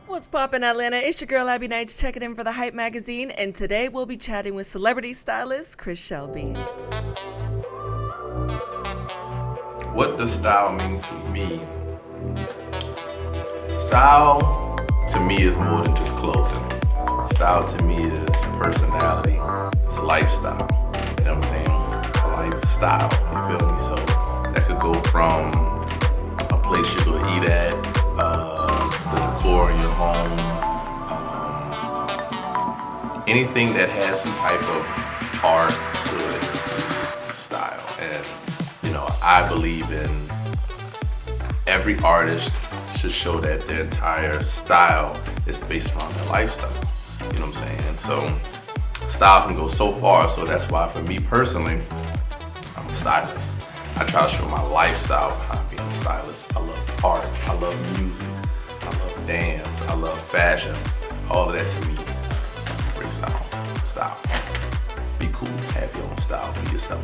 What's poppin', Atlanta? It's your girl Abbie Knights checking in for the Hype magazine, and today we'll be chatting with celebrity stylist Kris Shelby. What does style mean to me? Style to me is more than just clothing. Style to me is personality. It's a lifestyle. You know what I'm saying? A lifestyle. You feel me? So that could go from a place you go to eat at, the decor in your home, anything that has some type of art to it, to style. And I believe in every artist should show that their entire style is based around their lifestyle. You know what I'm saying? So style can go so far. So that's why for me personally, I'm a stylist. I try to show my lifestyle behind being a stylist. I love art. I love music. I love dance. I love fashion. All of that to me breaks down style. Be cool. Have your own style. Be yourself.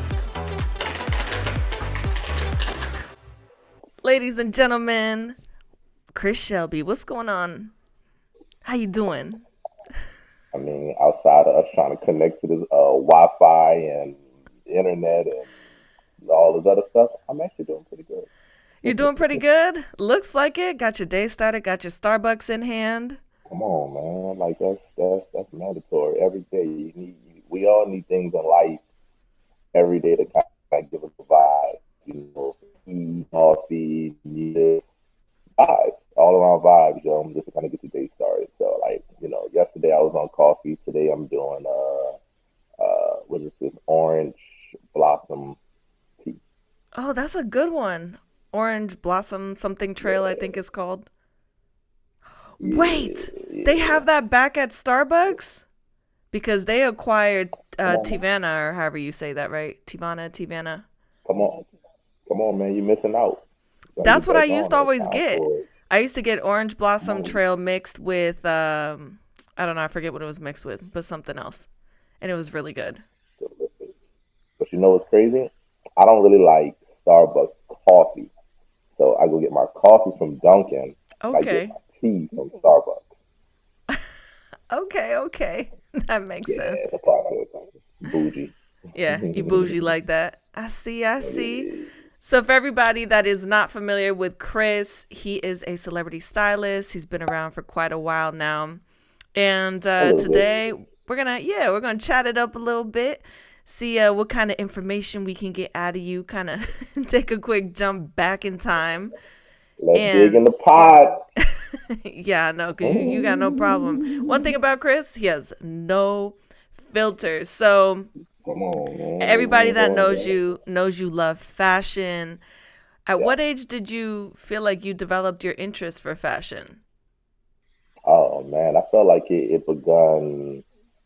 Ladies and gentlemen, Kris Shelby, what's going on? How you doing? I mean, outside of us trying to connect to this Wi-Fi and internet and all this other stuff, I'm actually doing pretty You're good. doing pretty good? Looks like it. Got your day started, got your Starbucks in hand. Come on, man. Like that's mandatory. Every day we all need things in life every day to kind of give us a vibe. Tea, coffee, music, vibes, all around vibes, just to kind of get the day started. So like, yesterday I was on coffee. Today I'm doing what is this orange blossom tea. Oh, that's a good one. Orange Blossom something trail, I think Yeah, it's called. yeah, Wait, they yeah. have that back at Starbucks? Because they acquired Come on, man. Tivana, or however you say that, right? Tivana. Come on. Come on, man. You're missing out. You gotta That's get what I back used on to that always time get. for it. I used to get Orange Come Blossom on. Trail mixed with, I don't know, I forget what it was mixed with, but something else. And it was really good. So listen. But you know what's crazy? I don't really like Starbucks coffee. So I go get my coffee from Dunkin' and I get Okay. my tea from Starbucks. Okay. That makes Yeah, it's sense. a process. Bougie. Yeah, you bougie like that. I see. Yeah. So, for everybody that is not familiar with Kris, he is a celebrity stylist. He's been around for quite a while now. And A little bit. today we're gonna chat it up a little bit, see what kind of information we can get out of you, kind of take a quick jump back in time. Let's dig in And the pot. yeah, no, because you got no problem. One thing about Kris, he has no filters. So Come on, man. We everybody ain't that going there. knows you love fashion. At Yeah. what age did you feel like you developed your interest for fashion? Oh man, I felt like it begun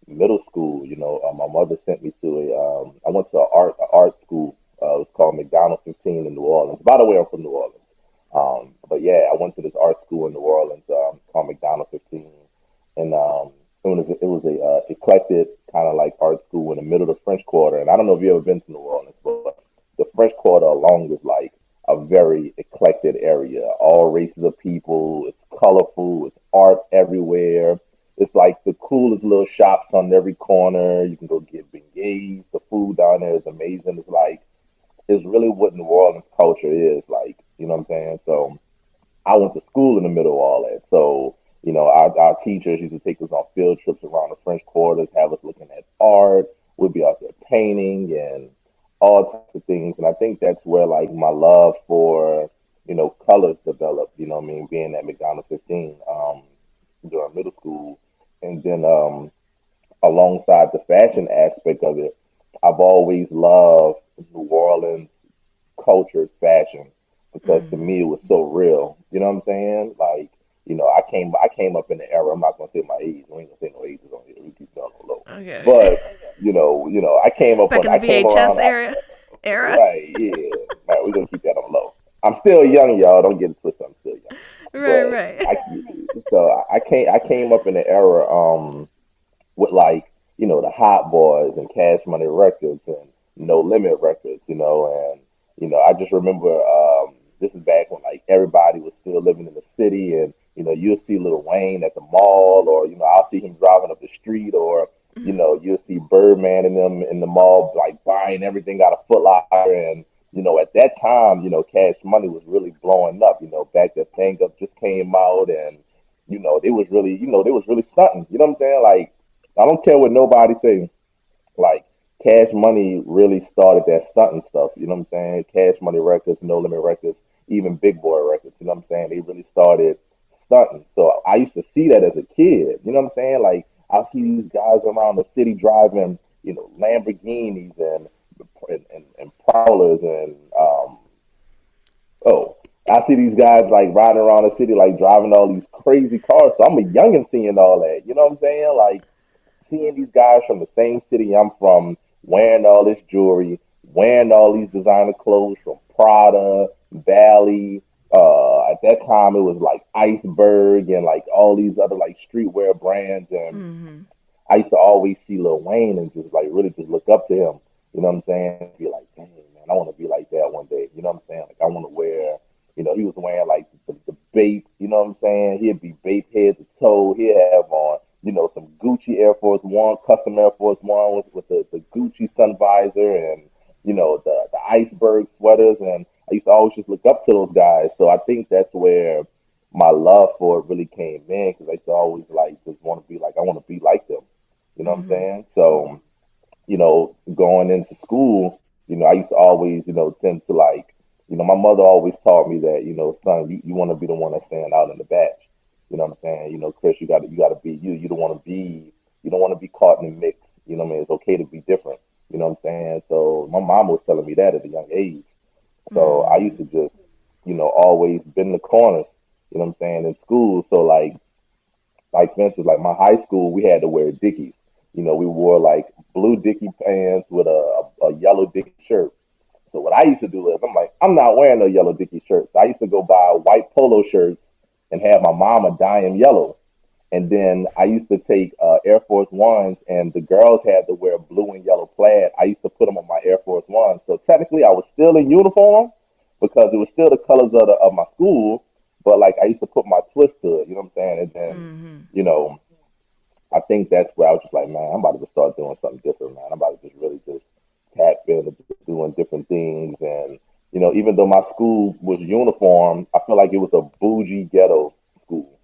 middle school. My mother sent me to I went to a art school. It was called McDonald 15 in New Orleans. By the way, I'm from New Orleans. But yeah, I went to this art school in New Orleans called McDonald 15, and it was a eclectic kind of like art school in the middle of the French Quarter. And I don't know if you've ever been to New Orleans, but the French Quarter alone is like a very eclectic area. All races of people. It's colorful. It's art everywhere. It's like the coolest little shops on every corner. You can go get beignets. The food down there is amazing. It's really what New Orleans culture is like. You know what I'm saying? So I went to school in the middle of all that. So, our teachers used to take us on field trips around the French quarters, have us looking at art. We'd be out there painting and all types of things. And I think that's where like my love for, colors developed, you know what I mean, being at McDonald 15 during middle school. And then alongside the fashion aspect of it, I've always loved New Orleans culture, fashion, because to Mm. me it was so real. You know what I'm saying? Like, I came up in the era. I'm not gonna say my age. We ain't gonna say no ages on here. We keep it on the low. Okay. But I came up Back when in the I came VHS around. era. Right, yeah. Right, we're gonna keep that on the low. I'm still young, y'all. Don't get it twisted. I'm still young. But Right. I I came up in the era with like the Hot Boys and Cash Money Records and No Limit Records, and I just remember this is back when like everybody was still living in the city and you'll see Lil Wayne at the mall, or I'll see him driving up the street, or you'll see Birdman and them in the mall like buying everything out of Foot Locker. And at that time, Cash Money was really blowing up. Back that Thing Up just came out, and they was really stunting. You know what I'm saying? Like, I don't care what nobody say. Like, Cash Money really started that stunting stuff. You know what I'm saying? Cash Money Records, No Limit Records, even Big Boy Records. You know what I'm saying? They really started stunting. So I used to see that as a kid. You know what I'm saying? Like, I see these guys around the city driving, Lamborghinis and Prowlers and oh, I see these guys like riding around the city, like driving all these crazy cars. So I'm a youngin' seeing all that. You know what I'm saying? Like, seeing these guys from the same city I'm from wearing all this jewelry, wearing all these designer clothes from Prada, Valley. At that time, it was like Iceberg and like all these other like streetwear brands. And Mm-hmm. I used to always see Lil Wayne and just like really just look up to him. You know what I'm saying? Be like, dang, man, I want to be like that one day. You know what I'm saying? Like, I want to wear, he was wearing like the Bape, you know what I'm saying? He'd be Bape head to toe. He'd have on, some Gucci Air Force One, custom Air Force One with the Gucci sun visor and, the iceberg sweaters. And I used to always just look up to those guys. So I think that's where my love for it really came in, because I used to always like just want to be like, I want to be like them. You know what I'm Mm-hmm. saying? So, going into school, I used to always, tend to like, my mother always taught me that, son, you want to be the one that stand out in the batch. You know what I'm saying? Chris, you gotta be you. You don't want to be caught in the mix. You know what I mean? It's okay to be different. You know what I'm saying? So my mom was telling me that at a young age. So I used Mm-hmm. to just, always bend the corners. You know what I'm saying? In school. So like for instance, like my high school, we had to wear Dickies. We wore like blue Dickie pants with a yellow Dickie shirt. So what I used to do is I'm like, I'm not wearing no yellow Dickie shirts. So I used to go buy white polo shirts and have my mama dye them yellow. And then I used to take Air Force Ones, and the girls had to wear blue and yellow plaid. I used to put them on my Air Force Ones. So technically, I was still in uniform because it was still the colors of my school. But like I used to put my twist to it. You know what I'm saying? And then, Mm-hmm. you know, I think that's where I was just like, man, I'm about to just start doing something different, man. I'm about to just really just tap into doing different things. And, even though my school was uniform, I feel like it was a bougie ghetto school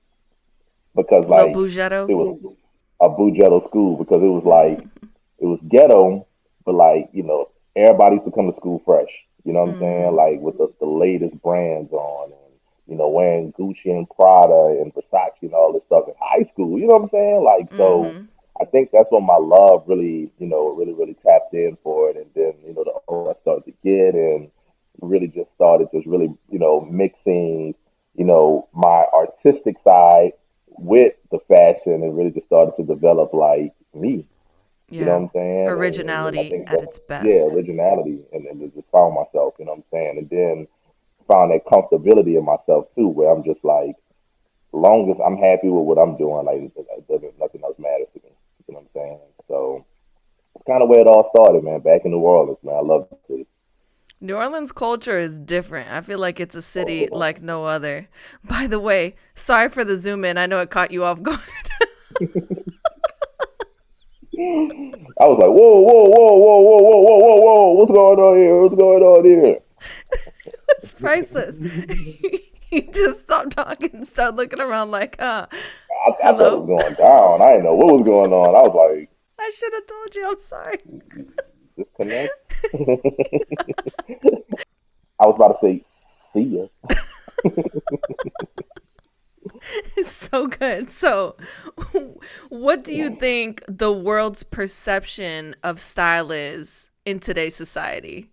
because, Lil like, it Bugetto. was a bougie ghetto school because it was like, it was ghetto, but like, everybody used to come to school fresh. You know what I'm saying? Mm-hmm. Like with the latest brands on and, wearing Gucci and Prada and Versace and all this stuff in high school. You know what I'm saying? Like, so Mm-hmm. I think that's when my love really, really, really tapped in for it. And then, the older I started to get and really just started just really, mixing, my artistic side with the fashion and really just started to develop like me. You know what Yeah. I'm saying? And I Originality think at that, its yeah, best. originality and just found myself, you know what I'm saying? And then found that comfortability in myself too, where I'm just like, long as I'm happy with what I'm doing, like it doesn't, nothing else matters to me. You know what I'm saying? So it's kind of where it all started, man. Back in New Orleans, man. I love the city. New Orleans culture is different. I feel like it's a city Oh, like no other. By the way, sorry for the zoom in. I know it caught you off guard. I was like, whoa, whoa, whoa, whoa, whoa, whoa, whoa, whoa, whoa, what's going on here? What's going on here? It's priceless. He just stopped talking and started looking around like, I thought it was hello? going down. I didn't know what was going on. I was like, I should have told you. I'm sorry. disconnect. I was about to say, see ya. It's so good. So, what do you think the world's perception of style is in today's society?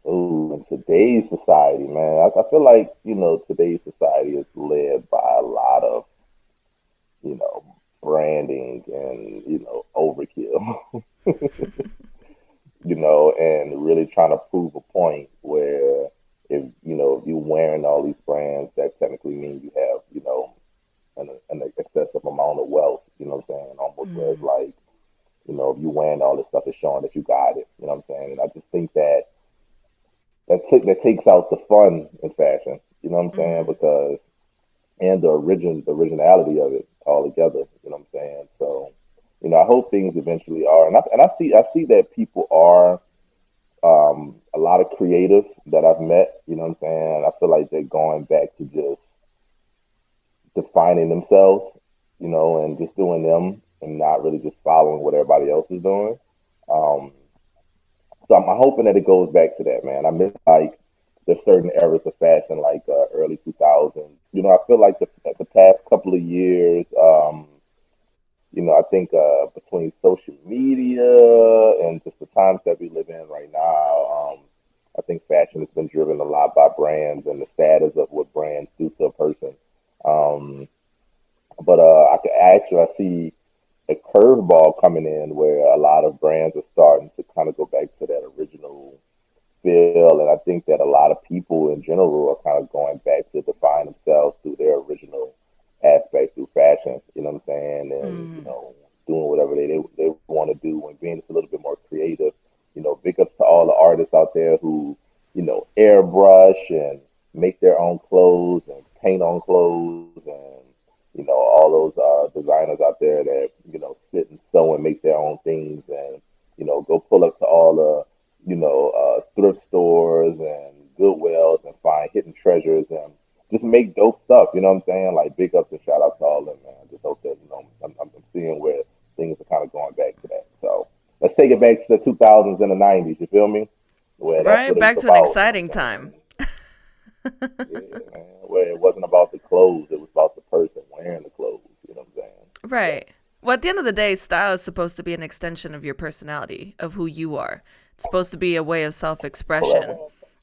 Ooh, in today's society, man, I feel like, today's society is led by a lot of, you know, branding and, overkill, and really trying to prove a point where if you're wearing all these brands, that technically means you have, an excessive amount of wealth, you know what I'm saying? Almost where it's Mm, like, if you're wearing all this stuff, it's showing that you got it, you know what I'm saying? And I just think that takes out the fun in fashion. You know what I'm saying? mm-hmm. Because and the originality of it all together. You know what I'm saying? So, I hope things eventually are, and I see that people are a lot of creatives that I've met. You know what I'm saying? I feel like they're going back to just defining themselves, and just doing them and not really just following what everybody else is doing. Um, so I'm hoping that it goes back to that, man. I miss like there's certain eras of fashion, like early 2000s. I feel like the past couple of years, I think between social media and just the times that we live in right now, I think fashion has been driven a lot by brands and the status of what brands do to a person. Um, but I see a curveball coming in where a lot of brands are starting to kind of go back to that original feel, and I think that a lot of people in general are kind of going back to define themselves through their original aspect through fashion. You know what I'm saying? And Mm. doing whatever they want to do and being just a little bit more creative. Big ups to all the artists out there who airbrush and make their own clothes and paint on clothes, and all those designers out there that sit and sew and make their own things, and go pull up to all the thrift stores and Goodwills and find hidden treasures and just make dope stuff. You know what I'm saying? Like big ups and shout out to all of them, man. I just hope that I'm seeing where things are kind of going back to that. So let's take it back to the 2000s and the 90s. You feel me? Where that's Right, what it was back to an about. You know exciting what I'm time. saying? Yeah, man. Where it wasn't about the clothes, it was about the person wearing the clothes. You know what I'm saying? So Right. Well, at the end of the day, style is supposed to be an extension of your personality, of who you are. It's supposed to be a way of self correct. expression.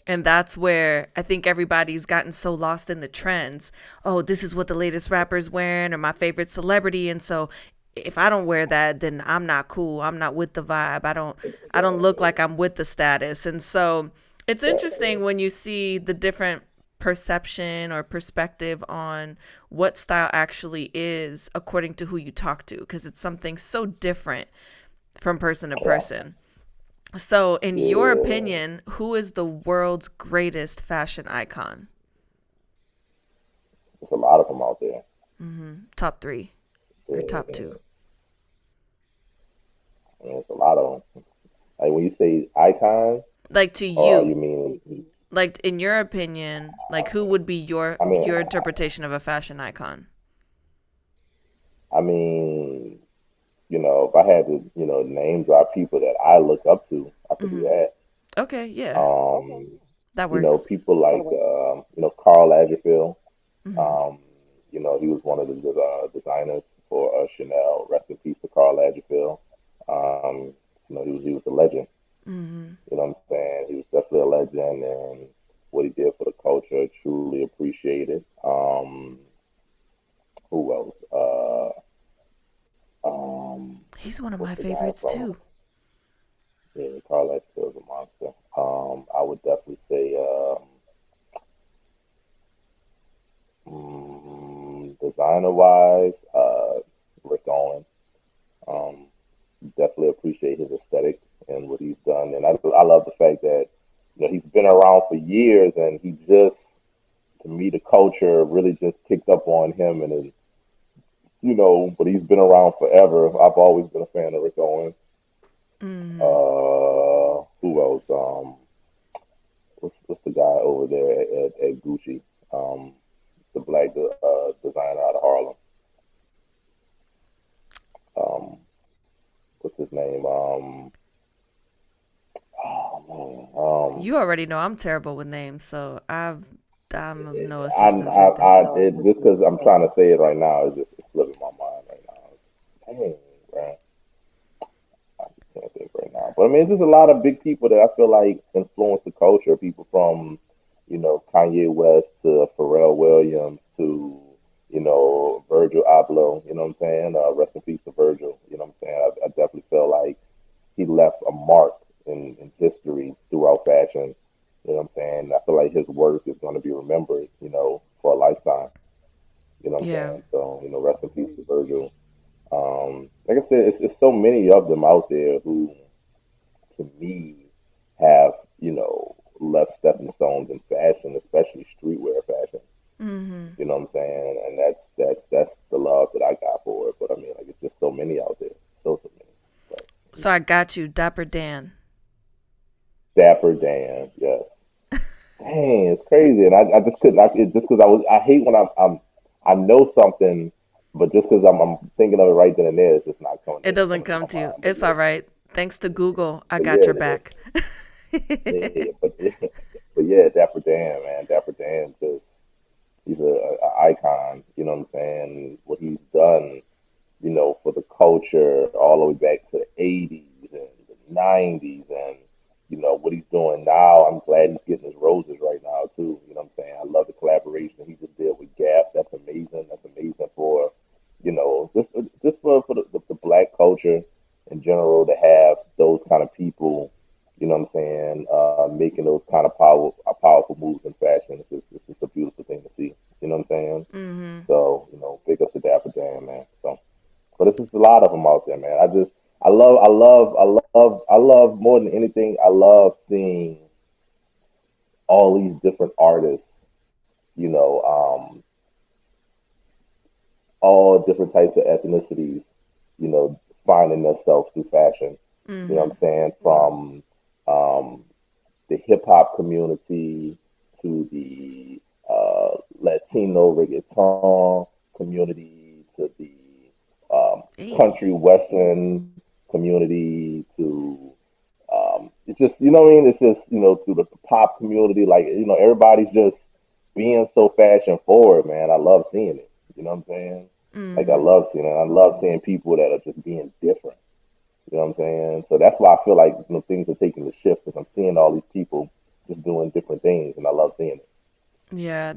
And that's where I think everybody's gotten so lost in the trends. Oh, this is what the latest rapper's wearing or my favorite celebrity. And so if I don't wear that, then I'm not cool. I'm not with the vibe. I don't look Exactly. like I'm with the status. And so it's Exactly. interesting when you see the different perception or perspective on what style actually is according to who you talk to, because it's something so different from person to Yeah. person. So, in your Yeah. opinion, who is the world's greatest fashion icon? There's a lot of them out there. Top three or top two? Yeah. I mean, it's a lot of them. Like when you say icons, Like to or you, you mean, like in your opinion, like who would be your I mean, your interpretation of a fashion icon? I mean, if I had to, name drop people that I look up to, I could do Hmm. that. Okay, yeah, Um, that works. people like, Carl Lagerfeld. Hmm. Um, he was one of the designers for Chanel. Rest in peace to Carl Lagerfeld. Um, he was a legend. Hmm. You know what I'm saying? He was definitely a legend, and what he did for the culture, truly appreciated. Who else? He's one of What's my the guy favorites from? too. Yeah, Carl Lagerfeld's a monster. I would definitely say, designer wise, Rick Owens. Um, Definitely appreciate his aesthetic and what he's done, and I love the fact that he's been around for years, and he just, to me, the culture really just picked up on him, and is, but he's been around forever. I've always been a fan of Rick Owens. Hmm. Who else? What's the guy over there at Gucci? Um, the black designer out of Harlem. Um, what's his name? Oh man. You already know I'm terrible with names, so I'm of no I, assistance I, right there. just because I'm trying to say it right now, it's slipping my mind right now. Dang, man. I just can't think right now. But I mean, it's just a lot of big people that I feel like influence the culture. People from, Kanye West to Pharrell Williams to, Virgil Abloh. You know what I'm saying? Rest in peace to Virgil. You know what I'm saying? I definitely feel like he left a mark in history throughout fashion. You know what I'm saying? I feel like his work is going to be remembered, for a lifetime. You know what I'm Yeah. saying? So, rest in peace to Virgil. Like I said, it's so many of them out there who, to me, have, left stepping stones in fashion, especially streetwear fashion. You know what I'm saying? And that's the love that I got for it. But I mean, like, it's just so many out there, so many. But So I got you, Dapper Dan. Dapper Dan, yes. Dang, it's crazy, and I just couldn't. It just because I hate when I know something, but just because I'm thinking of it right then and there, it's just not It doesn't coming to come my to you. mind. It's all right. Thanks to Google, I got your Yeah, back. but yeah, Dapper Dan, man, Dapper Dan, just he's a icon. You know what I'm saying? What he's done, for the culture all the way back to the '80s and the '90s, and what he's doing now. I'm glad he's getting his roses right now too. You know what I'm saying? I love the collaboration he just did with Gap. That's amazing. That's amazing for just for the black culture in general to have those kind of people. You know what I'm saying? Making those kind of powerful moves in fashion. It's just a beautiful thing to see. You know what I'm saying? Mm-hmm. So, big ups to Dapper Dan, man. So, but it's just a lot of them out there, man. I love more than anything. I love seeing all these different artists, you know, um, all different types of ethnicities, finding themselves through fashion. You know Mm-hmm. what I'm saying? From the hip hop community to the Latino reggaeton community to the Hey. country western community to it's just what I mean. It's just through the pop community, like everybody's just being so fashion forward, man. I love seeing it. You know what I'm saying? Like I Mm-hmm. love seeing it. I love seeing people that are just being different. You know what I'm saying? So that's why I feel like things are taking the shift because I'm seeing all these people just doing different things, and I love seeing it. Yeah,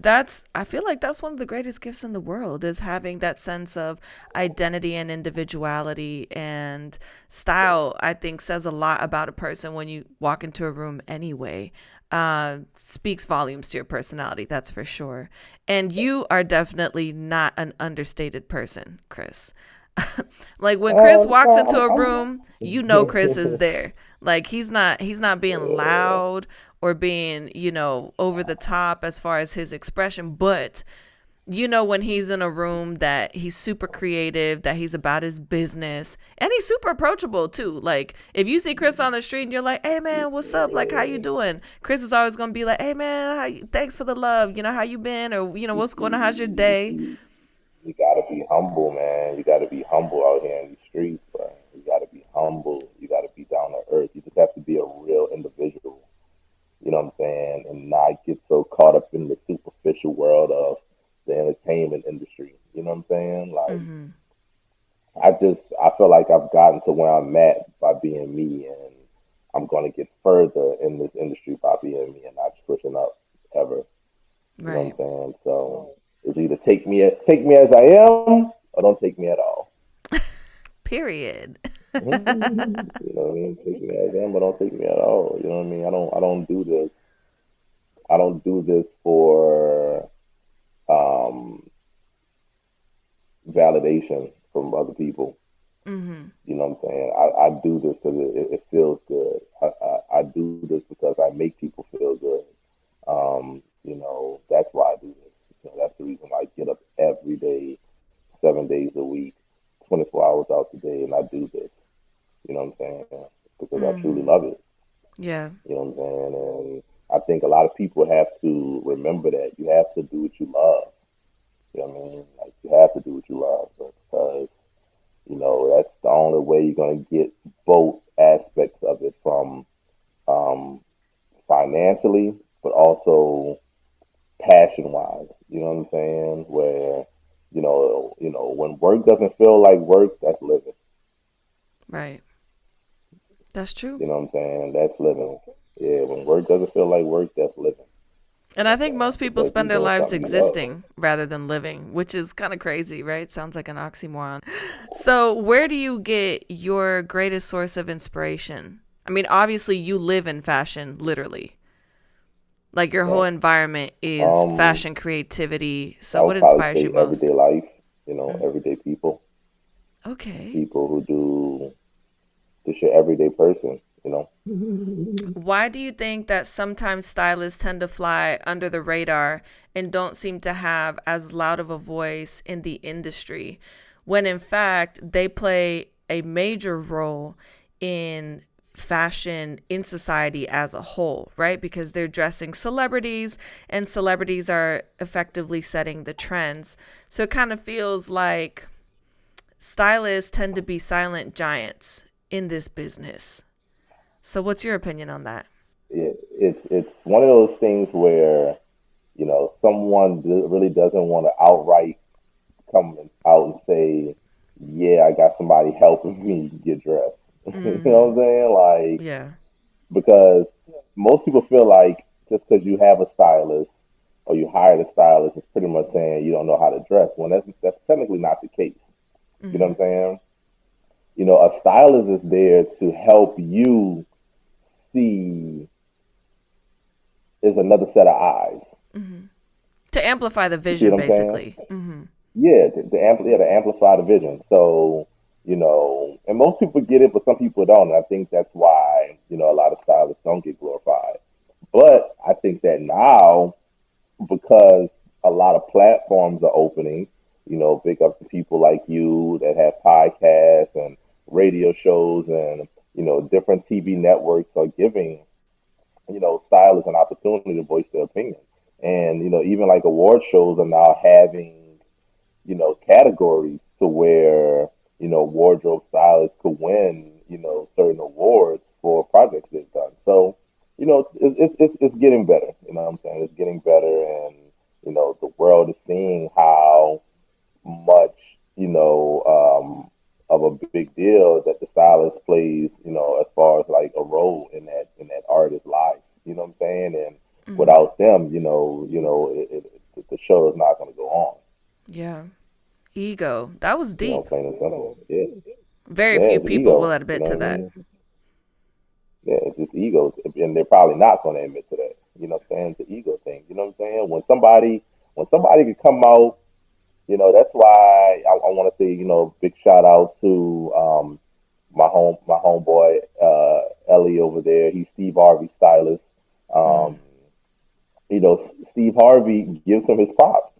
I feel like that's one of the greatest gifts in the world is having that sense of identity and individuality and style. I think says a lot about a person when you walk into a room anyway. Speaks volumes to your personality, that's for sure. And you are definitely not an understated person, Kris. Like when Kris walks into a room, you know Kris is there. Like he's not being loud or being, over the top as far as his expression, but when he's in a room that he's super creative, that he's about his business, and he's super approachable too. Like if you see Kris on the street and you're like, "Hey man, what's up? Like how you doing?" Kris is always gonna be like, "Hey man, thanks for the love. How you been? Or what's going on? How's your day?" You gotta be humble, man. You gotta be humble out here in these streets, bro. You gotta be humble. You gotta be down to earth. You just have to be a real individual. You know what I'm saying? And not get so caught up in the superficial world of the entertainment industry. You know what I'm saying? Like Mm-hmm. I feel like I've gotten to where I'm at by being me, and I'm gonna get further in this industry by being me and not switching up ever. You know what I'm Right. saying? So it's either take me as I am or don't take me at all. Period. You know what I mean? Take me as I am, but don't take me at all. You know what I mean? I don't do this. I don't do this for um validation from other people. Mm-hmm. You know what I'm saying? I do this because it feels good. I do this because I make people feel good. That's why I do this. That's the reason why I get up every day, 7 days a week, 24 hours out the day, and I do this. You know what I'm saying? Because I truly Mm-hmm. love it. Yeah. You know what I'm saying? And I think a lot of people have to remember that you have to do what you love. You know what I mean? Like you have to do what you love because that's the only way you're gonna get both aspects of it from um, financially, but also passion wise. You know what I'm saying? Where when work doesn't feel like work, that's living. Right. That's true. You know what I'm saying? That's living. Yeah, when work doesn't feel like work, that's living. And You know I what I'm think saying? most people Because you're spend their doing lives something you love. existing rather than living, which is kind of crazy, right? Sounds like an oxymoron. So, where do you get your greatest source of inspiration? I mean, obviously, you live in fashion, literally. Like your whole Right. environment is Um, fashion creativity. So, I what would probably inspires you say most? everyday life. Mm. Everyday people, Okay. people who do just your everyday person. you know. Why do you think that sometimes stylists tend to fly under the radar and don't seem to have as loud of a voice in the industry, when in fact they play a major role in fashion in society as a whole, right? Because they're dressing celebrities and celebrities are effectively setting the trends. So it kind of feels like stylists tend to be silent giants in this business. So what's your opinion on that? It's one of those things where, you know, someone really doesn't want to outright come out and say, "Yeah, I got somebody helping me get dressed." You know what I'm saying? Like, Yeah. because most people feel like just because you have a stylist or you hired a stylist, it's pretty much saying you don't know how to dress. When that's technically not the case. You know what I'm saying? You know, a stylist is there to help you see is another set of eyes. To amplify the You see vision, what I'm saying? basically. Yeah, to amplify the vision. So, you know, and most people get it, but some people don't. And I think that's why, you know, a lot of stylists don't get glorified. But I think that now, because a lot of platforms are opening, you know, big up to people like you that have podcasts and radio shows and, you know, different TV networks are giving, you know, stylists an opportunity to voice their opinion. And, you know, even like award shows are now having, you know, categories to where, you know, wardrobe stylists could win, you know, certain awards for projects they've done. So, you know, it's getting better. You know what I'm saying? It's getting better, and you know, the world is seeing how much, you know, of a big deal that the stylist plays, you know, as far as like a role in that artist's life. You know what I'm saying? And without them, the show is not going to go on. Yeah. Ego. That was You know, deep. plain and simple. Yeah, Very yeah, few it's people will ego. You admit know to what I that. mean? Yeah, it's just ego, and they're probably not going to admit to that. You know what I'm saying? It's the ego thing. You know what I'm saying? When somebody could come out, you know, that's why I want to say, you know, big shout out to my homeboy Ellie over there. He's Steve Harvey's stylist. Um, you know, Steve Harvey gives him his props.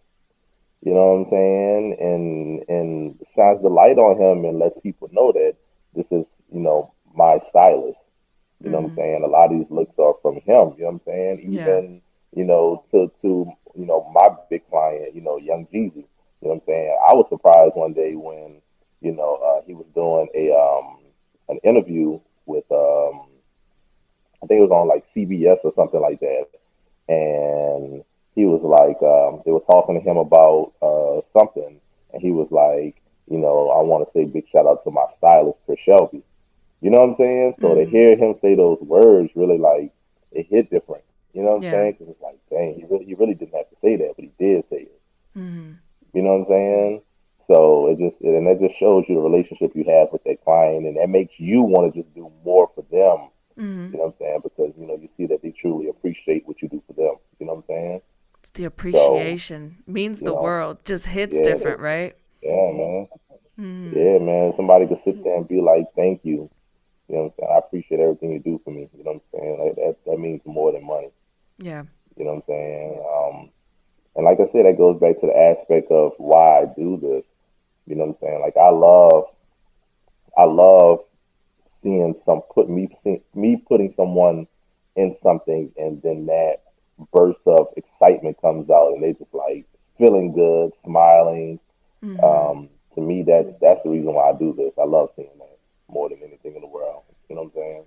You know what I'm saying? And shines the light on him and lets people know that this is, you know, my stylist. You know what I'm saying? A lot of these looks are from him. You know what I'm saying? Yeah. Even, you know, to you know, my big client, you know, Young Jeezy. You know what I'm saying? I was surprised one day when, you know, he was doing a an interview with I think it was on like CBS or something like that, and he was like, they were talking to him about something, and he was like, you know, I want to say big shout out to my stylist, Kris Shelby. You know what I'm saying? So to hear him say those words really like it hit different. You know what I'm Yeah. saying? Because it's like, dang, he really didn't have to say that, but he did say it. You know what I'm saying? So and that just shows you the relationship you have with that client, and that makes you want to just do more for them. You know what I'm saying? Because you know you see that they truly appreciate what you do for them. You know what I'm saying? It's the So appreciation. Means you the know, world. Just hits yeah, different, right? yeah, man, yeah, man. Somebody could sit there and be like, "Thank you." You know what I'm saying? I appreciate everything you do for me. You know what I'm saying? Like that means more than money. Yeah. You know what I'm saying? And like I said, that goes back to the aspect of why I do this. You know what I'm saying? Like I love seeing me putting someone in something, and then that burst of excitement comes out, and they just like feeling good, smiling. To me, that's the reason why I do this. I love seeing that more than anything in the world. You know what I'm saying?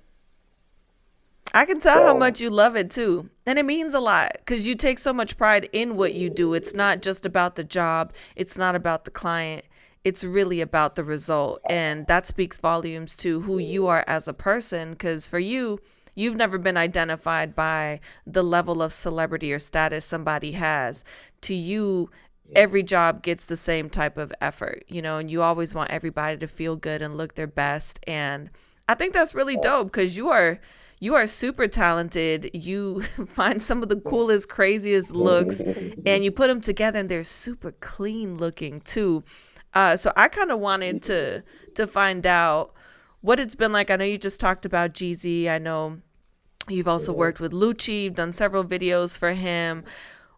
I can tell how So much you love it too. And it means a lot because you take so much pride in what you do. It's not just about the job, it's not about the client. It's really about the result. And that speaks volumes to who you are as a person. Because for you, you've never been identified by the level of celebrity or status somebody has. To you, every job gets the same type of effort, and you always want everybody to feel good and look their best. And I think that's really dope because you are super talented. You find some of the coolest, craziest looks, and you put them together, and they're super clean looking too. So I kind of wanted to find out what it's been like. I know you just talked about Jeezy. I know you've also Mhm, worked with Lucci. You've done several videos for him.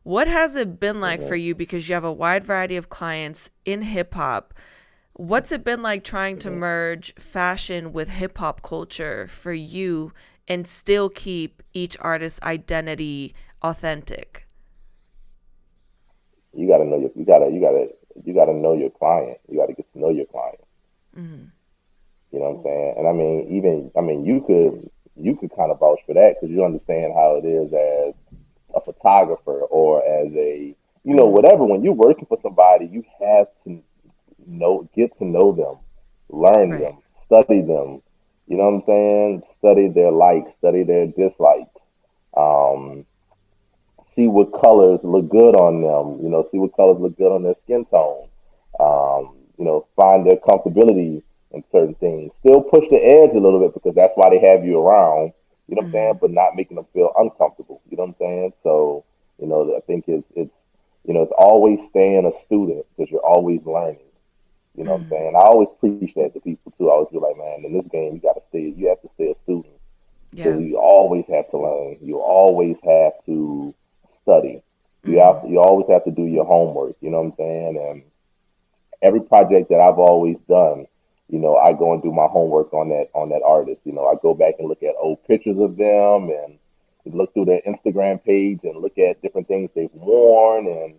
What has it been like for mhm, you? Because you have a wide variety of clients in hip hop. What's it been like trying to mhm. merge fashion with hip hop culture for you and still keep each artist's identity authentic? You gotta know your client. You gotta get to know your client. Mm-hmm. You know what I'm saying? And I mean, you could kind of vouch for that because you understand how it is as a photographer or as a Mm-hmm. whatever. When you're working for somebody, you have to get to know them, learn Right. them, study them. You know what I'm saying? Study their likes, study their dislikes. Um, See what colors look good on them. See what colors look good on their skin tone. Find their comfortability in certain things. Still push the edge a little bit because that's why they have you around. You know what I'm Mm-hmm. saying? But not making them feel uncomfortable. You know what I'm saying? So, I think it's always staying a student because you're always learning. You know what I'm Mm-hmm. saying? I always preach that to people too. I always be like, man, in this game, you have to stay a student Yeah. because you always have to learn. You always have to study. Mm-hmm. You always have to do your homework. You know what I'm saying? And every project that I've always done, I go and do my homework on that artist. I go back and look at old pictures of them and look through their Instagram page and look at different things they've worn and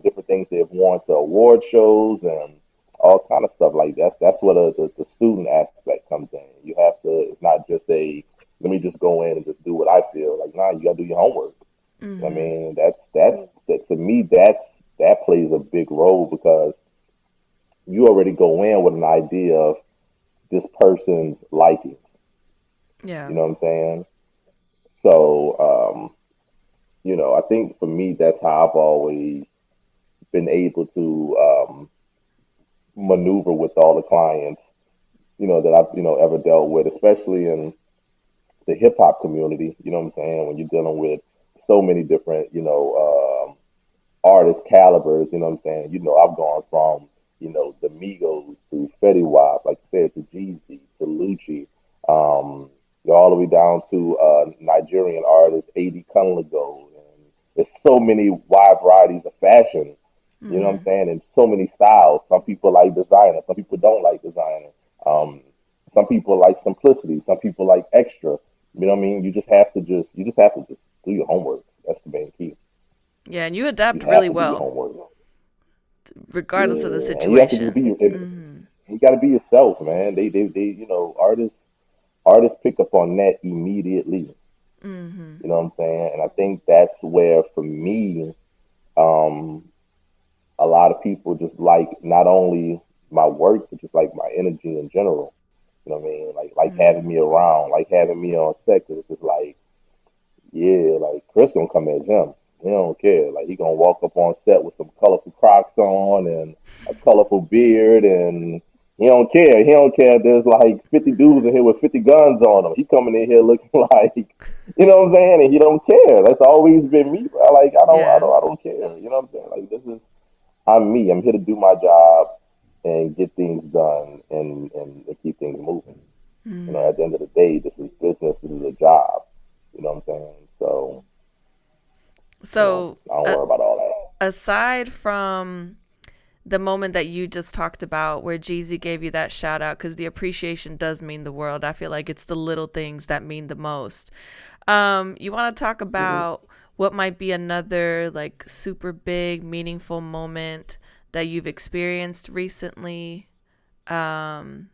different things they've worn to award shows and all kind of stuff like that. That's what the student aspect comes in. You have to. It's not just a let me just go in and just do what I feel. Like, nah, you gotta do your homework. I Mm-hmm. mean, that to me, that plays a big role because you already go in with an idea of this person's likings. Yeah. You know what I'm saying? So, I think for me, that's how I've always been able to maneuver with all the clients, that I've, ever dealt with, especially in the hip hop community. You know what I'm saying? When you're dealing with so many different, artist calibers. You know what I'm saying? I've gone from the Migos to Fetty Wap, like you said, to Jeezy to Lucci, all the way down to Nigerian artist A.D. Kunlago, and there's so many wide varieties of fashion. You know what I'm Mm-hmm. saying? And so many styles. Some people like designer. Some people don't like designer. Um, some people like simplicity. Some people like extra. You know what I mean? You just have to just do your homework. That's the main key. Yeah, and you You adapt have really to do your well, homework. regardless of the Yeah, and you have to situation. be Mm-hmm. you got to be yourself, man. Artists pick up on that immediately. Mm-hmm. You know what I'm saying? And I think that's where, for me, um, a lot of people just like not only my work, but just like my energy in general. You know what I mean? Like having me around, like having me on set. 'Cause it's just like, yeah, like Chris gonna come as him. He don't care. Like he gonna walk up on set with some colorful Crocs on and a colorful beard, and he don't care. He don't care. If there's like 50 dudes in here with 50 guns on them. He coming in here looking like, you know what I'm saying? And he don't care. That's always been me, bro. Like Yeah. I don't care. You know what I'm saying? Like I'm me. I'm here to do my job and get things done and keep things moving. Mm-hmm. At the end of the day, this is business. This is a job. You know what I'm saying? So, So, I don't worry about all that. aside from the moment that you just talked about where Jeezy gave you that shout out, because the appreciation does mean the world. I feel like it's the little things that mean the most. You want to talk Hmm. about what might be another like super big, meaningful moment that you've experienced recently? Um,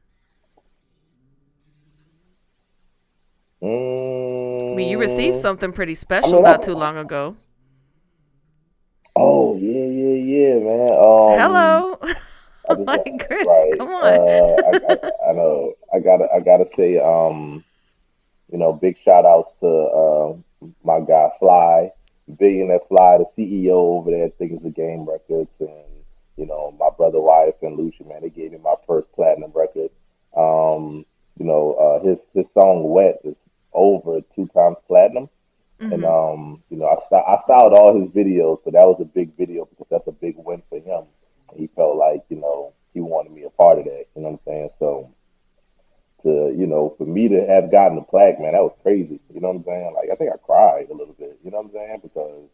I mean, you received Mm, something pretty I special mean, not too long ago. oh yeah, yeah, yeah, man. Hello. I just Like, Chris, right. come on. I know. I gotta say, big shout outs to my guy Fly, Billionaire Fly, the CEO over there at Things of Game Records, and my brother YFN Lucci, man. They gave me my first platinum record. His song "Wet" is over 2 times platinum, and Hmm. I styled all his videos, but that was a big video because that's a big win for him. He felt like he wanted me a part of that. You know what I'm saying? So to for me to have gotten the plaque, man, that was crazy. You know what I'm saying? Like, I think I cried a little bit. You know what I'm saying? Because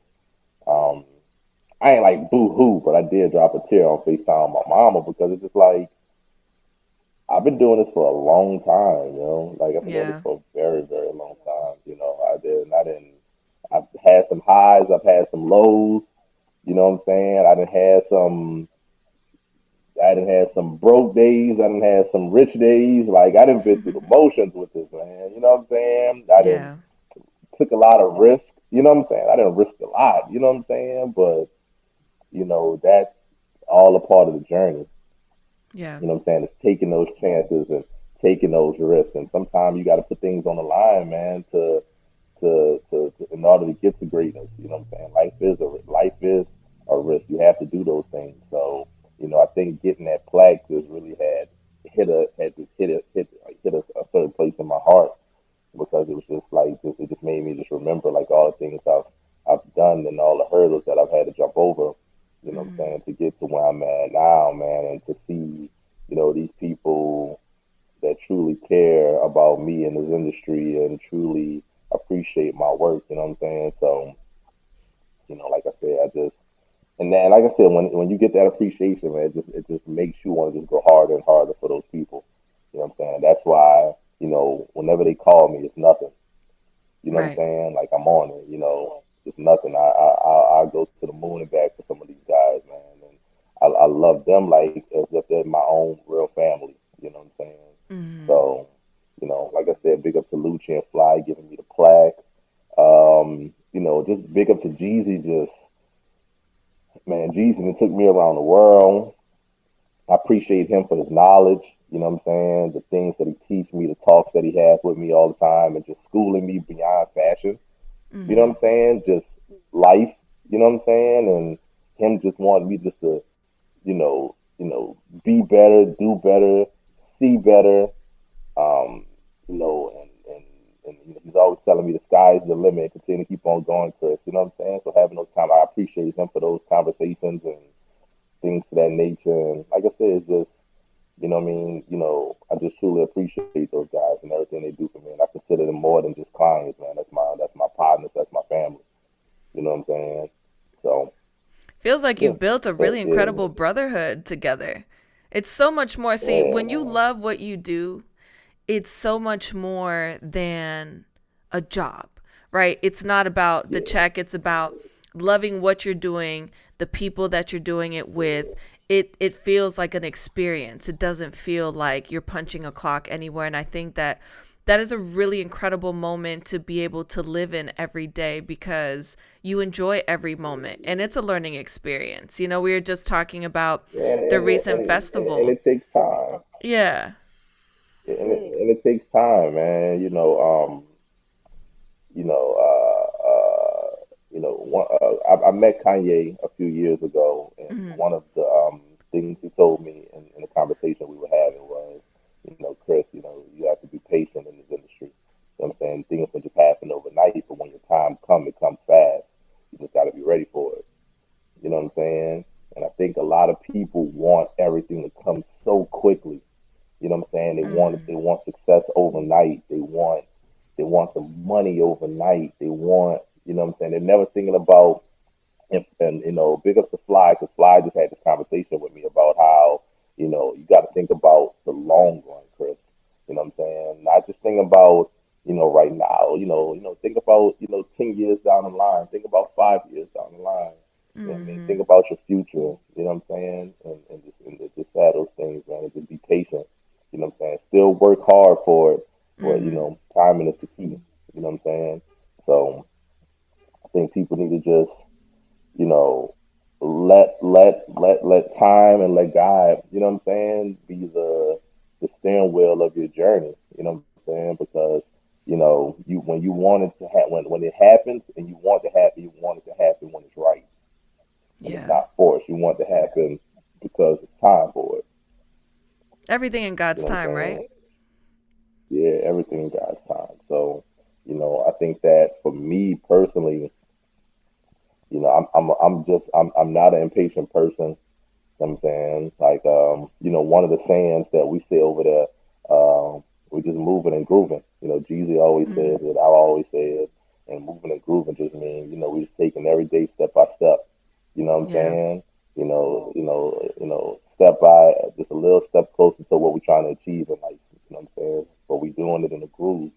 um, I ain't like boo hoo, but I did drop a tear on FaceTime with my mama because it's just like I've been doing this for a long time. Like I've been doing this Yeah. for a very, very long time. I've had some highs, I've had some lows. You know what I'm saying? I done had some broke days. I done had some rich days. Like I done been through the motions with this, man. You know what I'm saying? I done Yeah. took a lot of risk. You know what I'm saying? I didn't risk a lot. You know what I'm saying? But that's all a part of the journey. Yeah. You know what I'm saying? It's taking those chances and taking those risks. And sometimes you got to put things on the line, man, in order to get to greatness. You know what I'm saying? Life is a risk. You have to do those things. So, I think getting that plaque just really had hit a certain place in my heart because it was just like it just made me just remember like all the things I've done and all the hurdles that I've had to jump over. You know what I'm saying, to get to where I'm at now, man, and to see these people that truly care about me in this industry and truly appreciate my work. You know what I'm saying? So, like I said, and then, like I said, when you get that appreciation, man, it just makes you want to just go harder and harder for those people. You know what I'm saying? That's why whenever they call me, it's nothing. You know what I'm Right. saying? Like I'm on it. It's nothing. I go to the moon and back for some of these guys, man, and I love them like as if they're my own real family. You know what I'm saying? So, like I said, big up to Lucci and Fly giving me the plaque. Just big up to Jeezy. Just man, Jeezy took me around the world. I appreciate him for his knowledge. You know what I'm saying? The things that he teach me, the talks that he has with me all the time, and just schooling me beyond fashion. You know what I'm saying? Just life. You know what I'm saying? And him just wanting me just to, be better, do better, see better. Um, and he's always telling me the sky's the limit. Continue to keep on going, Kris. You know what I'm saying? So having those I appreciate him for those conversations and things to that nature. And like I said, it's just what I mean? I just truly appreciate those guys and everything they do for me. And I consider them more than just clients, man. That's my partners, that's my family. You know what I'm saying? So Feels like yeah. you've built a But really yeah, incredible brotherhood together. It's so much more. See, yeah, when you man. love what you do, it's so much more than a job, right? It's not about the Yeah. check, it's about loving what you're doing, the people that you're doing it with. It feels like an experience. It doesn't feel like you're punching a clock anywhere, and I think that that is a really incredible moment to be able to live in every day because you enjoy every moment and it's a learning experience. We were just talking about And the and, recent and festival. it takes time. Yeah. And it takes time, man. You know, I met Kanye a few years ago, and one of the things he told me in the conversation we were having was, Kris, you have to be patient in this industry. You know what I'm saying? Things can just happen overnight, but when your time comes, it comes fast. You just got to be ready for it. You know what I'm saying? And I think a lot of people want everything to come so quickly. You know what I'm saying? They want success overnight. They want the money overnight. They want, what I'm saying? They're never thinking about and big ups to Fly because Fly just had this conversation with me about how, you got to think about the long run, Kris. You know what I'm saying? Not just think about, right now. Think about, 10 years down the line. Think about 5 years down the line. You know what I mean? Think about your future. You know what I'm saying? And just have those things, man. And just be patient. You know what I'm saying? Still work hard for it, but timing is the key. You know what I'm saying? So I think people need to just you know, let time and let God, what I'm saying, be the steering wheel of your journey. You know what I'm saying? Because you when you want it to happen when it happens and you want it to happen when it's right, when it's Yeah. not forced. You want it to happen because it's time for it. Everything in You God's know what I'm time, right? saying? Yeah, everything in God's time. So, I think that for me personally, I'm not an impatient person. You know what I'm saying? Like, one of the sayings that we say over there, we're just moving and grooving. Jeezy always Mm. says it, I always say it, and moving and grooving just means, we're just taking every day step by step. You know what I'm Yeah. saying? Step by just a little step closer to what we're trying to achieve in life. You know what I'm saying? But we doing it in a groove.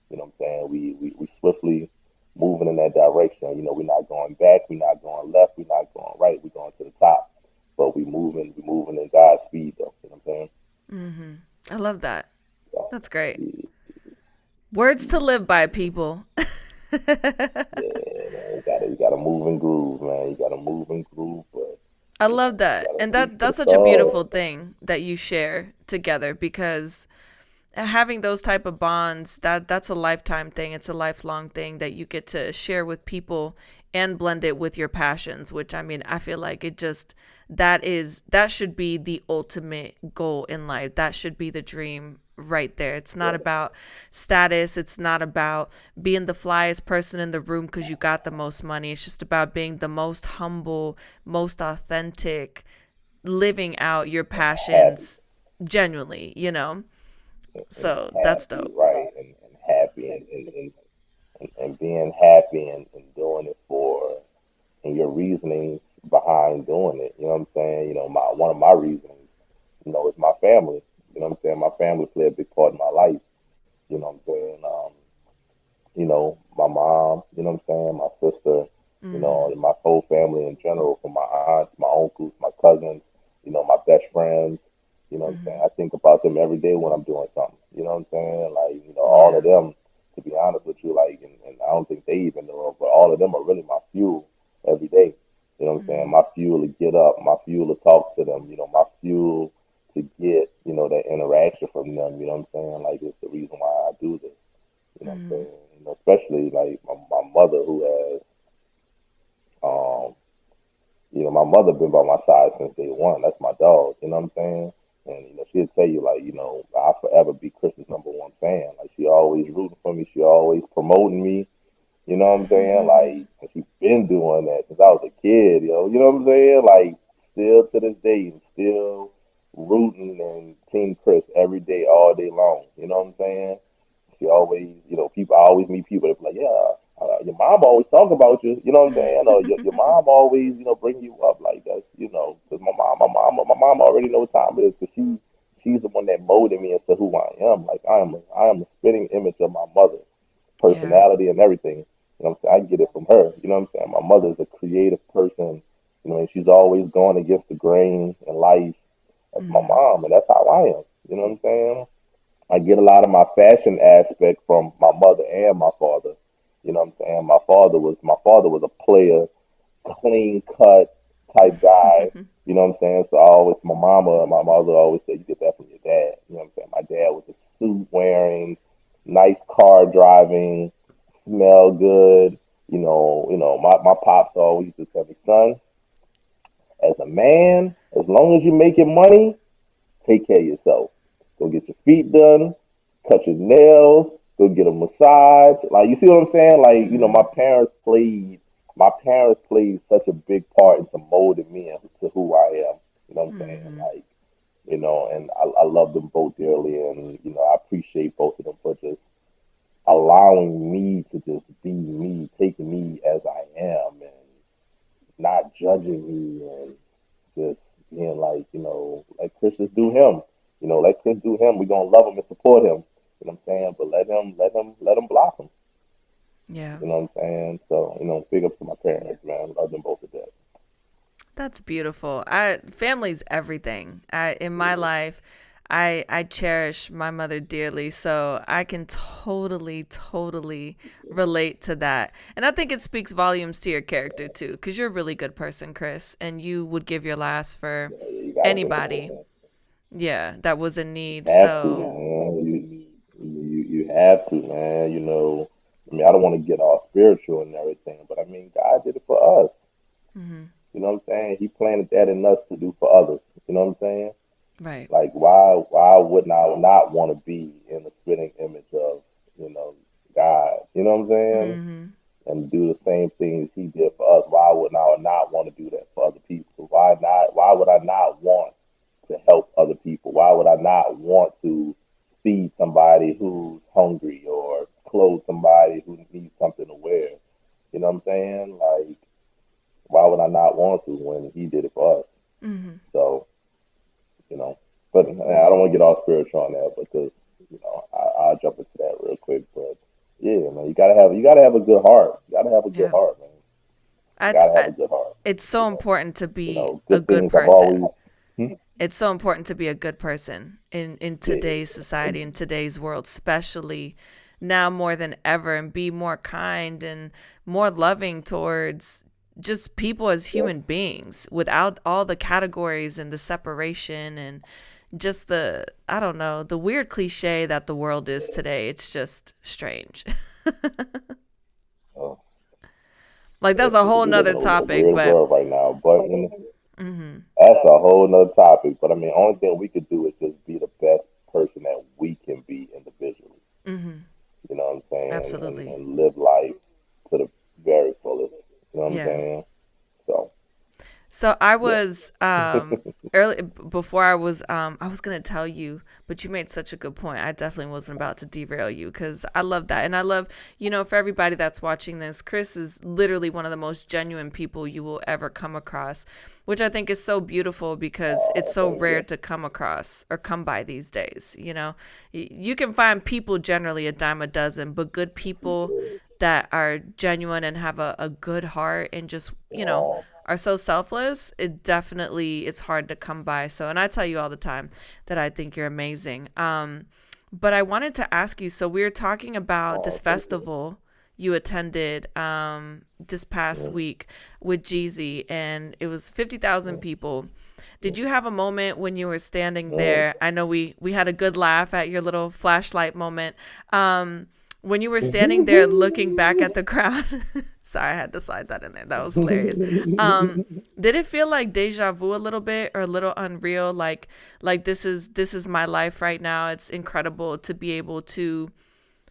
You know what I'm saying? We swiftly moving in that direction. We're not going back, we're not going left, we're not going right, we're going to the top. But we moving in God's speed though. You know what I'm saying? Hmm. I love that. So, That's great. yeah, Words to live by, people. yeah, man, you gotta move and groove, man. You gotta move and groove, but I you love know, you that. gotta And reach for the that's such a stars. beautiful thing that you share together, because having those type of bonds, that's a lifetime thing. It's a lifelong thing that you get to share with people and blend it with your passions, which, I mean, I feel like it just, that should be the ultimate goal in life. That should be the dream right there. It's not Yeah, about status. It's not about being the flyest person in the room because you got the most money. It's just about being the most humble, most authentic, living out your happy passions genuinely. So that's happy, dope. right? And happy and being happy and doing it for and your reasoning behind doing it. You know what I'm saying? My one of my reasonings, is my family. You know what I'm saying? My family played a big part in my life. You know what I'm saying? My mom, you know what I'm saying, my sister, Mm-hmm. and my whole family in general, from my aunts, my uncles, my cousins, my best friends, you know what I'm saying? Mm-hmm. I think about them every day when I'm doing something. You know what I'm saying? Like, all Yeah. of them, to be honest with you, like, and I don't think they even know it, but all of them are really my fuel every day. You know what I'm saying? Mm-hmm. My fuel to get up, my fuel to talk to them, my fuel to get, that interaction from them. You know what I'm saying? Like, it's the reason why I do this. You know what I'm Mm-hmm. saying? Especially like my mother who has, um, my mother been by my side since day one. That's my dog. You know what I'm saying? And she'll tell you like, I'll forever be Chris's number one fan. Like she always rooting for me. She always promoting me. You know what I'm saying? Like and she been doing that since I was a kid. You know what I'm saying? Like still to this day, and still rooting and Team Kris every day, all day long. You know what I'm saying? She always, people, I always meet people that be like, yeah, your mom always talk about you. You know what I'm saying? Or your mom always, bring you up like that. Because my mom already know what time it is. Because she's the one that molded me into who I am. Like I am a spitting image of my mother, Yeah. personality and everything. You know what I'm saying? I get it from her. You know what I'm saying? My mother is a creative person. And she's always going against the grain in life. That's my Mm-hmm. mom, and that's how I am. You know what I'm saying? I get a lot of my fashion aspect from my mother and my father. You know what I'm saying? My father was a player, clean cut type guy. You know what I'm saying? So my mama and my mother always said you get that from your dad. You know what I'm saying? My dad was a suit wearing, nice car driving, smell good. My pops always used to tell me, son, as a man, as long as you're making money, take care of yourself. Go get your feet done, cut your nails, go get a massage. Like you see what I'm saying? Like, Mm-hmm. my parents played such a big part into molding me into who I am. You know what I'm saying? Mm-hmm. Like, and I love them both dearly and I appreciate both of them for just allowing me to just be me, taking me as I am and not judging me and just being like, let Kris just do him. Let Kris do him. We're gonna love him and support him. You know what I'm saying? But let him blossom. Yeah. You know what I'm saying? So, big up to my parents, man. Love them both to death. That's beautiful. Family's everything. In my life, I cherish my mother dearly, so I can totally relate to that. And I think it speaks volumes to your character too, because you're a really good person, Kris, and you would give your last for Yeah, you gotta think about anybody. that. Yeah, that was in need. Have to, So, man. You have to, man. I don't want to get all spiritual and everything, but I mean, God did it for us. hmm, You know what I'm saying? He planted that in us to do for others. You know what I'm saying? right. Like why wouldn't I not want to be in the spitting image of, you know, God? You know what I'm saying? Hmm. And do the same things he did for us. Why would I not want to do that for other people? Why would I not want to help other people? Why would I not want to feed somebody who's hungry or clothe somebody who needs something to wear. You know what I'm saying? Like, why would I not want to when he did it for us? Hmm. So, you know, but I don't want to get all spiritual on that because, I'll jump into that real quick. But yeah, man, you gotta have a good heart. You gotta have a good Yeah. heart, man. You I, gotta have I, a good heart. it's so important to be a Good good things have always. person. Hmm? It's so important to be a good person in Yeah, today's society, in today's world, especially now more than ever, and be more kind and more loving towards just people as yeah. human beings without all the categories and the separation and just the, I don't know, the weird cliche that the world is today. It's just strange. So, Like that's a whole we live nother in a topic, weird but world right now, but hmm that's a whole nother topic. But I mean, only thing we could do is just be the best person that we can be individually. hmm You know what I'm saying? And absolutely. and live life to the very fullest. You know what I'm Yeah. saying? So So I yeah. was early before I was gonna tell you, but you made such a good point. I definitely wasn't about to derail you because I love that, and I love, for everybody that's watching this, Kris is literally one of the most genuine people you will ever come across, which I think is so beautiful because it's so Thank rare you. to come across or come by these days. You can find people generally a dime a dozen, but good people that are genuine and have a good heart and just Oh, are so selfless, it's hard to come by. So, and I tell you all the time that I think you're amazing. But I wanted to ask you, so we were talking about this thank you. festival you attended this past Mm, week with Jeezy, and it was 50,000 mm, people. Did you have a moment when you were standing mm. there? I know we had a good laugh at your little flashlight moment. When you were standing there looking back at the crowd, sorry, I had to slide that in there. That was hilarious. Did it feel like deja vu a little bit or a little unreal? Like this is my life right now. It's incredible to be able to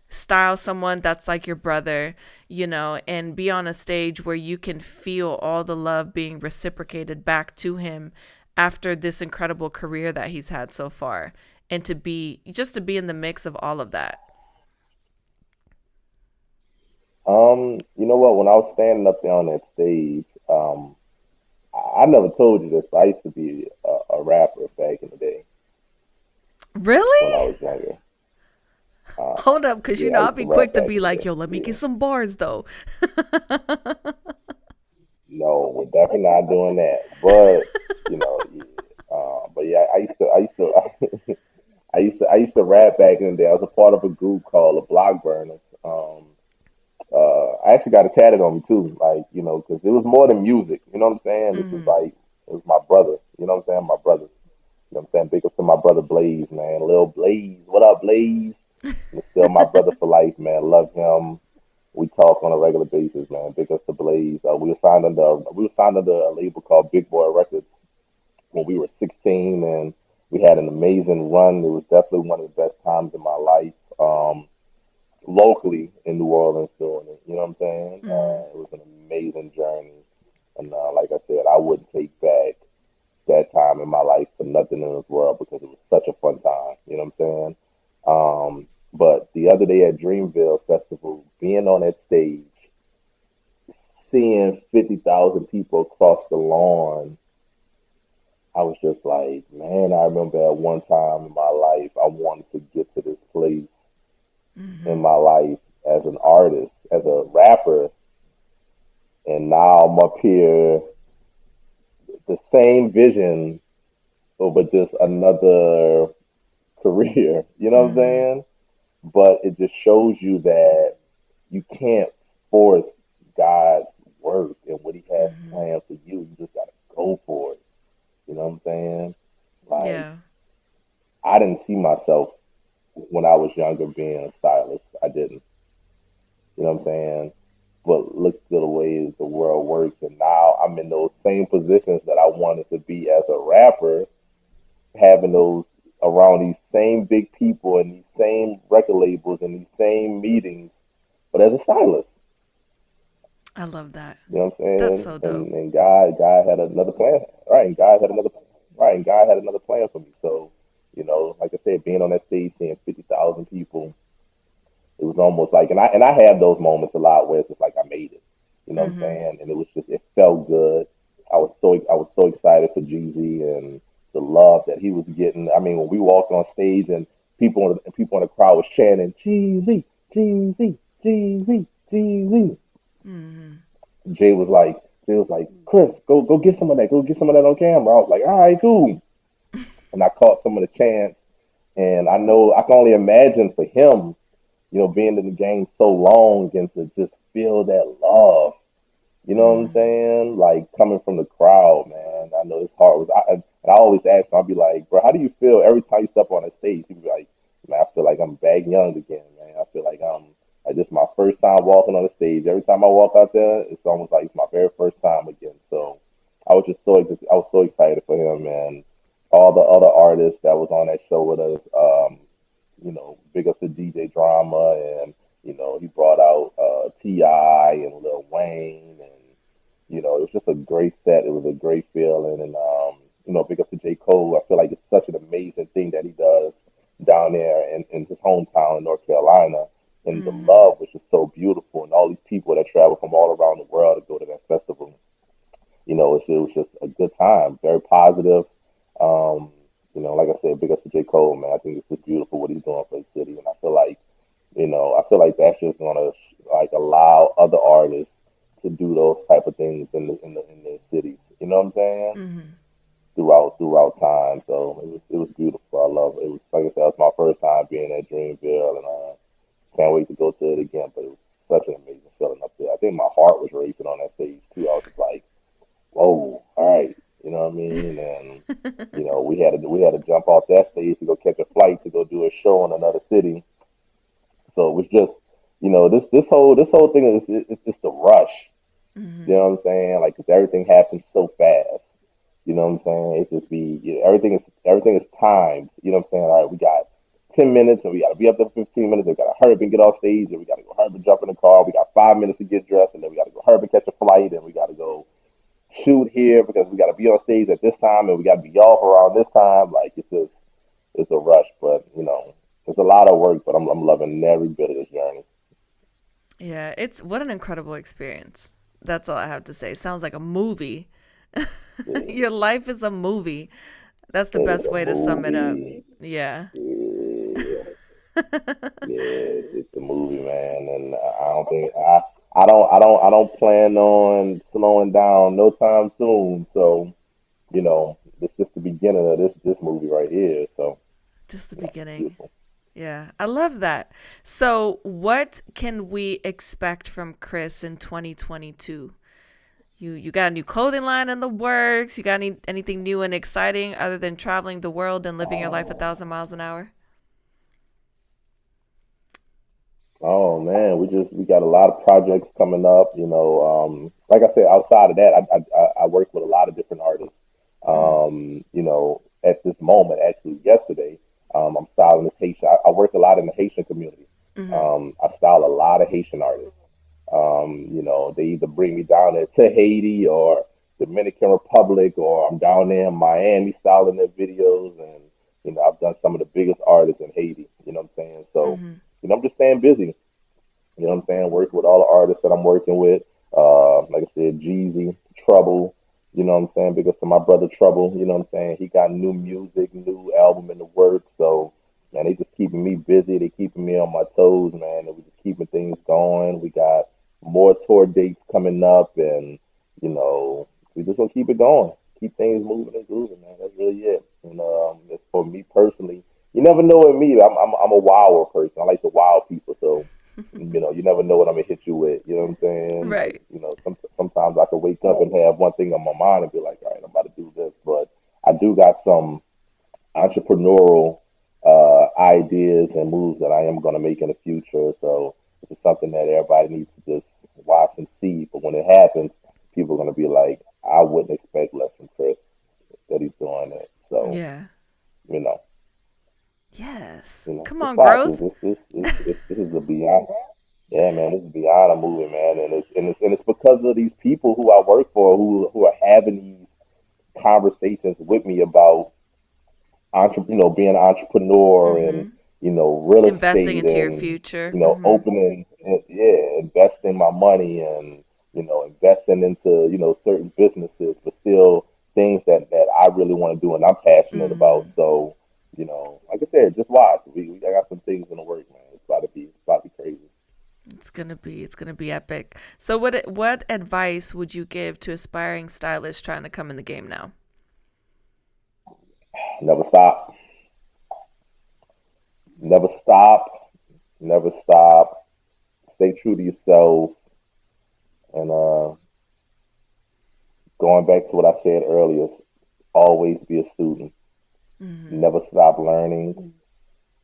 style someone that's like your brother, and be on a stage where you can feel all the love being reciprocated back to him after this incredible career that he's had so far. And to be in the mix of all of that. You know what? When I was standing up there on that stage, I never told you this, but I used to be a rapper back in the day when I Really? was younger. Uh, Hold up, because yeah, I I'll used to be rap quick to back be in the like, day. yo, let me Yeah. get some bars though. No, we're definitely not doing that. But yeah. But yeah, I used to rap back in the day. I was a part of a group called the Block Burners. I actually got it tatted on me too, like because it was more than music. You know what I'm saying? This is Hmm. like it was my brother. You know what I'm saying? My brother. You know what I'm saying? Big up to my brother Blaze, man. Lil Blaze, what up, Blaze? And still my brother for life, man. Love him. We talk on a regular basis, man. Big ups to Blaze. We were signed under a label called Big Boy Records when we were 16, and we had an amazing run. It was definitely one of the best times in my life. Locally in New Orleans doing it. You know what I'm saying? Hmm. It was an amazing journey, and like I said, I wouldn't take back that time in my life for nothing in this world because it was such a fun time. You know what I'm saying? But the other day at Dreamville Festival, being on that stage, seeing 50,000 people across the lawn, I was just like, man, I remember at one time in my life, I wanted to get to this place in Hmm. my life as an artist, as a rapper, and now I'm up here, the same vision, but just another career. You know what I'm Hmm. saying? But it just shows you that you can't force God's work and what He has Hmm. planned for you. You just gotta go for it. You know what I'm saying? Like Yeah. I didn't see myself when I was younger being a stylist. I didn't. You know what I'm saying? But look at the way the world works, and now I'm in those same positions that I wanted to be as a rapper, having those around these same big people and these same record labels and these same meetings, but as a stylist. I love that. You know what I'm That's saying? so dope. And God had another plan, right? And God had another plan for me. So, like like I said, being on that stage, seeing 50,000 people, it was almost like, and I have those moments a lot where it's just like I made it, you know what I'm Mm-hmm. saying? And it was just, it felt good. I was so excited for Jeezy and the love that he was getting. I mean, when we walked on stage and people in the crowd was chanting Jeezy, Jeezy, Jeezy, Jeezy. Mm-hmm. Jay was like, Kris, go get some of that, go get some of that on camera. I was like, all right, cool. And I caught some of the chants, and I know I can only imagine for him, being in the game so long and to just feel that love. You know what I'm Mm-hmm. saying? Like coming from the crowd, man. I know his heart was. And I always ask him, I'll be like, bro, how do you feel every time you step on a stage? He'd be like, man, I feel like I'm back young again, man. I feel like I'm like this is my first time walking on the stage. Every time I walk out there, it's almost like it's my very first time again. So I was so excited for him, man. All the other artists that was on that show with us, big up to DJ Drama, and he brought out Ti and Lil Wayne, and it was just a great set. It was a great feeling, and big up to J Cole. I feel like it's such an amazing thing that he does down there in his hometown in North Carolina, and the Mm-hmm. love was just so beautiful, and all these people that travel from all around the world to go to that festival. It was just a good time, very positive. Um, like I said, big up to J. Cole, man. I think it's just beautiful what he's doing for the city, and I feel like that's just gonna like allow other artists to do those type of things in their cities. You know what I'm saying? Mm-hmm. Throughout time. So it was beautiful. I love it. It was like I said, it was my first time being at Dreamville, and can't wait to go to it again. But it was such an amazing feeling up there. I think my heart was racing on that stage too. I was just like, whoa, all right, you know what I mean? And we had to jump off that stage to go catch a flight to go do a show in another city. So it was just, this whole thing is it's just the rush. You Mm-hmm. know what I'm saying? Like 'cause everything happens so fast. You know what I'm saying? It's just everything is timed. You know what I'm saying? All right, we got 10 minutes and we gotta be up there for 15 minutes. We gotta hurry up and get off stage, and we gotta go hurry up and jump in the car. We got 5 minutes to get dressed, and then we gotta go hurry up and catch a flight, and we gotta go shoot here because we got to be on stage at this time and we got to be off around this time. Like it's a rush, but it's a lot of work. But I'm loving every bit of this journey. Yeah, it's what an incredible experience. That's all I have to say. Sounds like a movie. Yeah, Your life is a movie. That's the it's best a way to sum it up. movie. Yeah. Yeah, yeah, it's a movie, man. And I don't plan on slowing down no time soon. So it's just the beginning of this movie right here. So Just the it's beginning. beautiful. Yeah, I love that. So, what can we expect from Kris in 2022? You got a new clothing line in the works? You got anything new and exciting other than traveling the world and living your life a Oh, thousand miles an hour? Oh man, we got a lot of projects coming up. Like I said, outside of that, I work with a lot of different artists. Mm-hmm. At this moment, actually yesterday, I'm styling this Haitian. I work a lot in the Haitian community. Mm-hmm. I style a lot of Haitian artists. They either bring me down there to Haiti or Dominican Republic, or I'm down there in Miami styling their videos, and I've done some of the biggest artists in Haiti. You know what I'm saying? So, Mm-hmm. I'm just staying busy. You know what I'm saying? Working with all the artists that I'm working with. Like I said, Jeezy, Trouble. You know what I'm saying? Because to my brother Trouble, you know what I'm saying? He got new music, new album in the works. So, man, they just keeping me busy. They keeping me on my toes, man. And we just keeping things going. We got more tour dates coming up, and you know, we just gonna keep it going, keep things moving and grooving, man. That's really it. As for me personally, you never know with me. I'm a wilder person. I like to wow people, so you never know what I'm gonna hit you with. You know what I'm saying? Like, Right. sometimes I could wake up and have one thing on my mind and be like, all right, I'm about to do this. But I do got some entrepreneurial ideas and moves that I am gonna make in the future. So it's just something that everybody needs to just watch and see. But when it happens, people are gonna be like, I wouldn't expect less from Kris that he's doing it. So Yeah. you know, Yes. Come just on, watch. growth. This is a beyond. Yeah, man, this is beyond a movie, man, and it's because of these people who I work for who are having these conversations with me about being an entrepreneur and, Mm-hmm. real Investing estate into your and, future. Mm-hmm. opening, yeah, investing my money and, investing into, certain businesses, but still things that I really want to do and I'm passionate about. Mm-hmm. So, like I said, just watch. I got some things in the work, man. It's about to be crazy. It's gonna be epic. So what advice would you give to aspiring stylists trying to come in the game now? Never stop. Never stop. Never stop. Stay true to yourself. And going back to what I said earlier, always be a student. Mm-hmm. Never stop learning.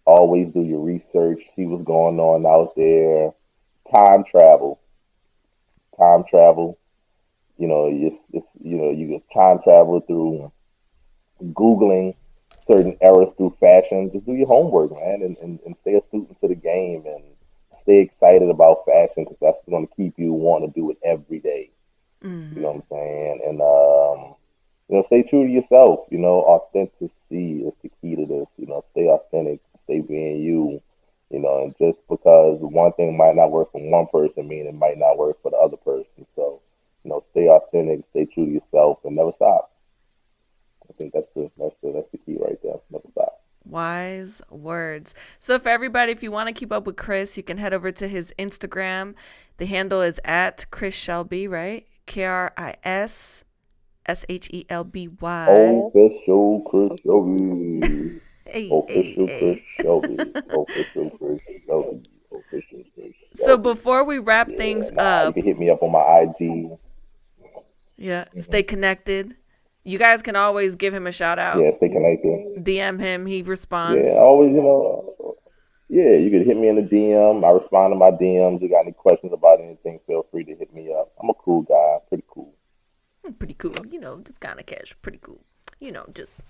Always do your research. See what's going on out there. Time travel. Time travel. You can time travel through Googling certain eras through fashion. Just do your homework, man, and stay a student to the game and stay excited about fashion because that's going to keep you wanting to do it every day. You know Mm-hmm. what I'm saying? And stay true to yourself. Authenticity is the key to this. Stay authentic, stay being you. And just because one thing might not work for one person, mean it might not work for the other person. So, stay authentic, stay true to yourself, and never stop. I think that's the key right there. Never stop. Wise words. So for everybody, if you want to keep up with Kris, you can head over to his Instagram. The handle is at Kris Shelby, right? KrisShelby. Official Kris Shelby. Hey, hey, Official Kris hey. Shelby. Official Kris Shelby. Official Kris So Shelby. before we wrap Yeah, things nah, you can up, hit me up on my IG. yeah, stay connected. You guys can always give him a shout out. Yeah, stay connected. DM him, he Yeah, responds. always, yeah, you can hit me in the DM. I respond to my DMs. You got any questions about anything, feel free to hit me up. I'm a cool guy, pretty cool. Pretty cool, just kind of cash. Pretty cool, just